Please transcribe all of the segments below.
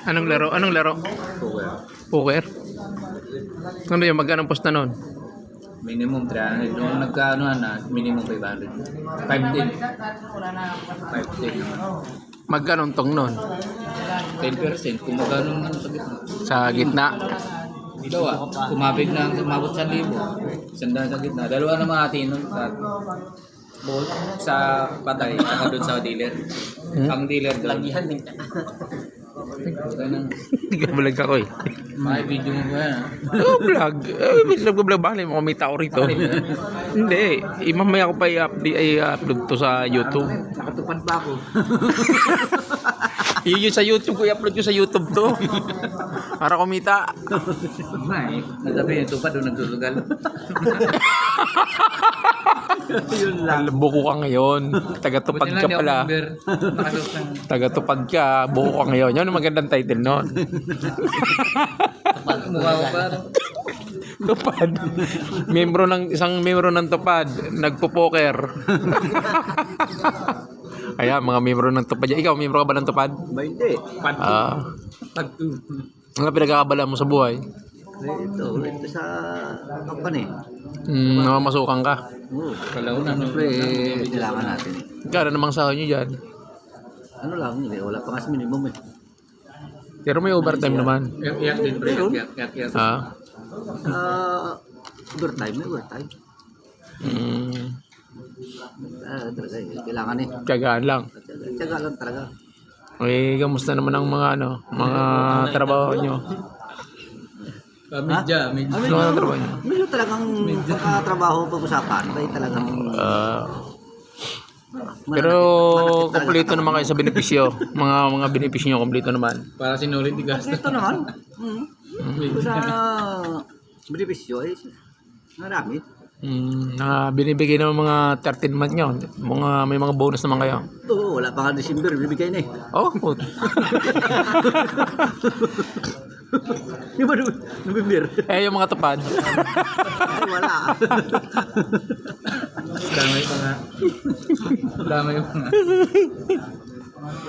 Anong laro? Anong laro? Poker? Ano yung magkano post na nun? Minimum 300. Nung nagkaano na, minimum 500. 510. 510. Magkano tong nun? 10%. Kung magkano naman sa gitna. Sa gitna? Dalawa. Kumabig na umabot sa 1,000. Sandaan sa gitna. Dalawa naman atin nun. Bukod sa patay, saka doon sa dealer. Ang dealer doon. Lagihan din. Hindi ka vlog ako eh. May video mo ba yan? Oh, vlog. Vlog. Bakit mo may tao rito? Hindi. Mamaya ko pa i-upload to sa YouTube. Nakatupad ba ako? Yun sa YouTube ko. I-upload ko sa YouTube to. Para kumita. May. Natabi yung tupad doon nagsusugal. Yun lang. Buko ka ngayon. Tagatupad ka pala. Tagatupad ka. Buko ka ngayon. Yun ang magandang title nun. Mukha ko pa. Tupad. Isang membro ng Tupad. Nagpo-poker. Ayan, mga membro ng Tupad. Ikaw, membro ka ba ng Tupad? Ba hindi? Ano pinagkakabala mo sa buhay? Ito sa company. Namamasukan ka. Oo. Kalaunan. Siyempre, kailangan natin. Kaya namang sahod nyo dyan. Ano lang, wala pa kasi minimum eh. Pero may overtime naman. Iyak din, pre. Iyak. Ah. Overtime, may overtime. Talaga, kailangan eh. Tiyagaan lang. Tiyaga lang talaga. Okay, kamusta naman ang mga mga trabaho nyo? Medya. Ano ang trabaho nyo? Medyo talagang pagkatrabaho pag-usapan. Kaya talagang... Pero kumpleto naman kayo sa benepisyo. Mga benepisyo nyo kumpleto naman. Para sinulit di gasto. Ito naman. Sa benepisyo eh. Marami. Binibigay naman mga 13 month nyo. May mga bonus naman kayo. Ito, wala pa nga December. Bibigay na eh. Oh, Di ba November? yung mga Tupad. Ay, wala. Damay pa nga.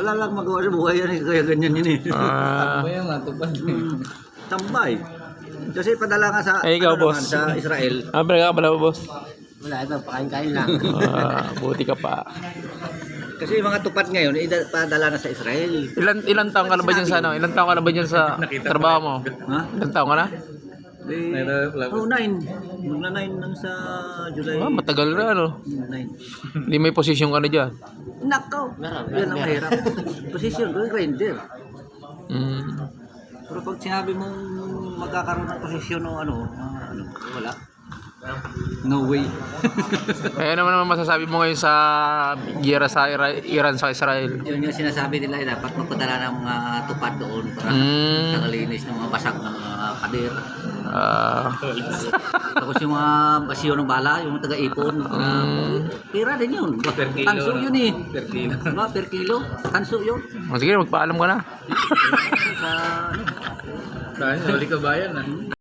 Wala lang magawa sa buhay yan eh. Kaya ganyan yun eh. Ano yung matupad? Tambay. Kasi padala nga sa, Ikaw, boss. Sa Israel. Pinagkakabala mo, boss? Wala, ito, pakain-kain lang. Buti ka pa. Kasi yung mga tupad ngayon, padala na sa Israel. Ilan taong ka na ba dyan sa Ilan taong ka na ba dyan sa trabaho mo? Ha? Ilan taong ka na? Oh, 9. Magna 9 nang sa July. Matagal na, ano? 9. Hindi may posisyon ka na dyan. Nakaw. Yan ang mahirap. Position ko, grinder. Pero pag sinabi mong magkakaroon ng posisyon o wala. No way. Ano naman masasabi mo ngayon sa giyera sa Iran sa Israel? Yun yung sinasabi nila, dapat magpadala ng mga tupad doon para nakalinis ng mga basag ng mga pader. Tapos yung mga basiyo ng bala, yung taga-ipon. Pira din yun. Tanso yun eh. Per kilo. Per kilo. Tanso yun. Sige, magpaalam ka na. Sa Dahil, huli ka bayan.